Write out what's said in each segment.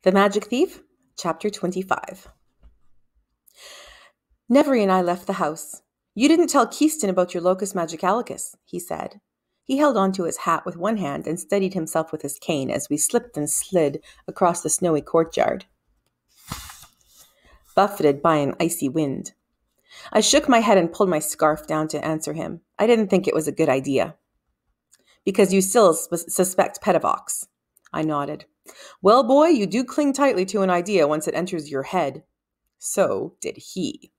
The Magic Thief, Chapter 25. Nevery and I left the house. You didn't tell Keyston about your locus magicalicus, he said. He held onto his hat with one hand and steadied himself with his cane as we slipped and slid across the snowy courtyard, buffeted by an icy wind. I shook my head and pulled my scarf down to answer him. I didn't think it was a good idea. Because you still suspect Pedavox. I nodded. Well, boy, you do cling tightly to an idea once it enters your head. So did he.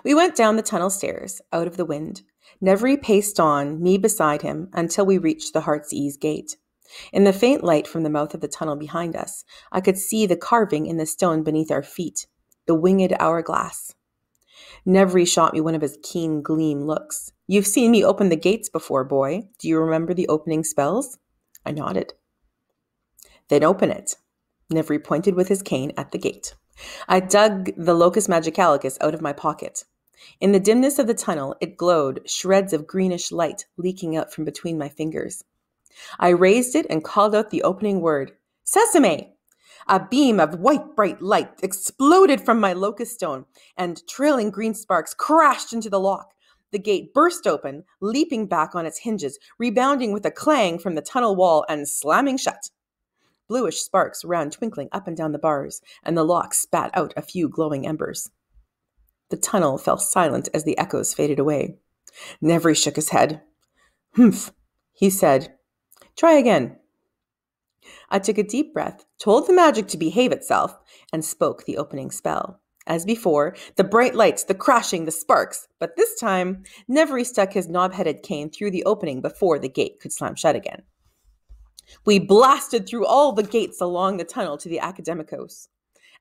We went down the tunnel stairs, out of the wind. Nevery paced on, me beside him, until we reached the Heart's Ease gate. In the faint light from the mouth of the tunnel behind us, I could see the carving in the stone beneath our feet, the winged hourglass. Nevery shot me one of his keen gleam looks. You've seen me open the gates before, boy. Do you remember the opening spells? I nodded. Then open it. Nevery pointed with his cane at the gate. I dug the locus magicalicus out of my pocket. In the dimness of the tunnel, it glowed, shreds of greenish light leaking out from between my fingers. I raised it and called out the opening word, Sesame! A beam of white bright light exploded from my locus stone, and trailing green sparks crashed into the lock. The gate burst open, leaping back on its hinges, rebounding with a clang from the tunnel wall and slamming shut. Bluish sparks ran twinkling up and down the bars, and the lock spat out a few glowing embers. The tunnel fell silent as the echoes faded away. Nevery shook his head. Humph, he said. Try again. I took a deep breath, told the magic to behave itself, and spoke the opening spell. As before, the bright lights, the crashing, the sparks, but this time, Nevery stuck his knob-headed cane through the opening before the gate could slam shut again. We blasted through all the gates along the tunnel to the Academicos.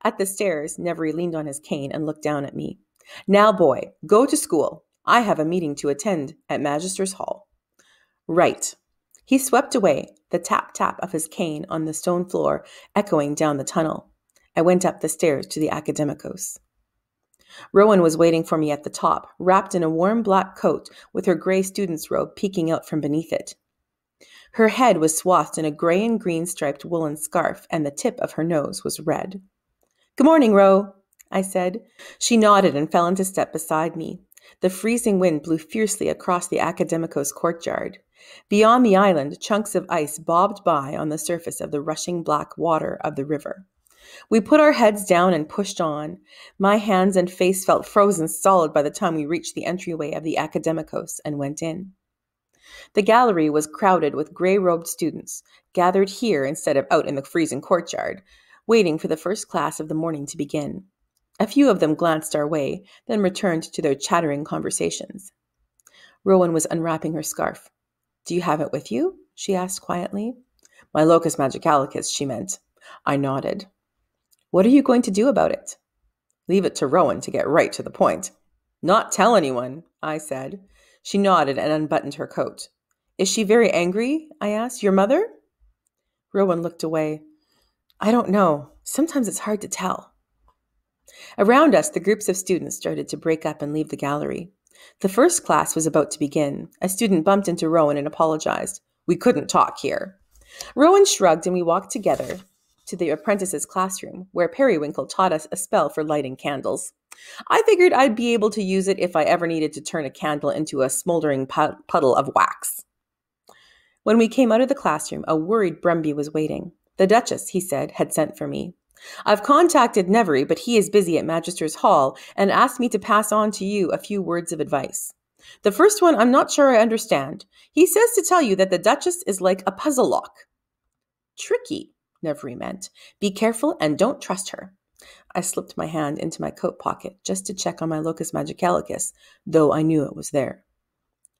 At the stairs, Nevery leaned on his cane and looked down at me. Now, boy, go to school. I have a meeting to attend at Magister's Hall. Right. He swept away, the tap-tap of his cane on the stone floor echoing down the tunnel. I went up the stairs to the Academicos. Rowan was waiting for me at the top, wrapped in a warm black coat with her gray student's robe peeking out from beneath it. Her head was swathed in a gray and green striped woolen scarf, and the tip of her nose was red. Good morning, Ro, I said. She nodded and fell into step beside me. The freezing wind blew fiercely across the Academicos courtyard. Beyond the island, chunks of ice bobbed by on the surface of the rushing black water of the river. We put our heads down and pushed on. My hands and face felt frozen solid by the time we reached the entryway of the Academicos and went in. The gallery was crowded with gray-robed students, gathered here instead of out in the freezing courtyard, waiting for the first class of the morning to begin. A few of them glanced our way, then returned to their chattering conversations. Rowan was unwrapping her scarf. Do you have it with you? She asked quietly. My locus magicalicus, she meant. I nodded. What are you going to do about it? Leave it to Rowan to get right to the point. Not tell anyone, I said. She nodded and unbuttoned her coat. Is she very angry? I asked. Your mother? Rowan looked away. I don't know. Sometimes it's hard to tell. Around us, the groups of students started to break up and leave the gallery. The first class was about to begin. A student bumped into Rowan and apologized. We couldn't talk here. Rowan shrugged and we walked together to the apprentice's classroom, where Periwinkle taught us a spell for lighting candles. I figured I'd be able to use it if I ever needed to turn a candle into a smoldering puddle of wax. When we came out of the classroom, a worried Brumby was waiting. The Duchess, he said, had sent for me. I've contacted Nevery, but he is busy at Magister's Hall and asked me to pass on to you a few words of advice. The first one I'm not sure I understand. He says to tell you that the Duchess is like a puzzle lock. Tricky, Nevery meant. Be careful and don't trust her. I slipped my hand into my coat pocket just to check on my locus magicalicus, though I knew it was there.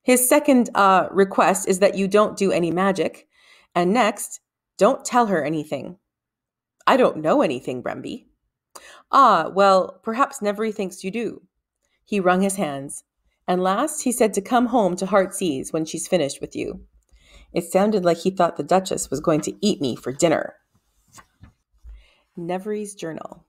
His second request is that you don't do any magic. And next, don't tell her anything. I don't know anything, Brumby. Ah, well, perhaps Nevery thinks you do. He wrung his hands. And last, he said to come home to Heart's Ease when she's finished with you. It sounded like he thought the Duchess was going to eat me for dinner. Nevery's Journal.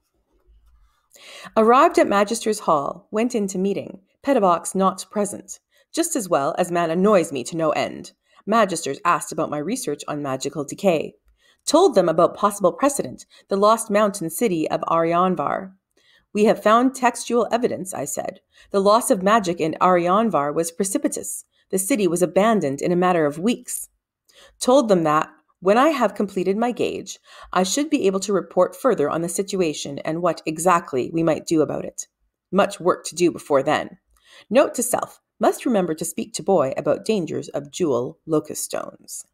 Arrived at Magister's Hall, went into meeting. Pedavox not present. Just as well as man annoys me to no end. Magisters asked about my research on magical decay. Told them about possible precedent, the lost mountain city of Arianvar. We have found textual evidence, I said. The loss of magic in Arianvar was precipitous. The city was abandoned in a matter of weeks. Told them that, when I have completed my gauge, I should be able to report further on the situation and what exactly we might do about it. Much work to do before then. Note to self, must remember to speak to boy about dangers of jewel locust stones.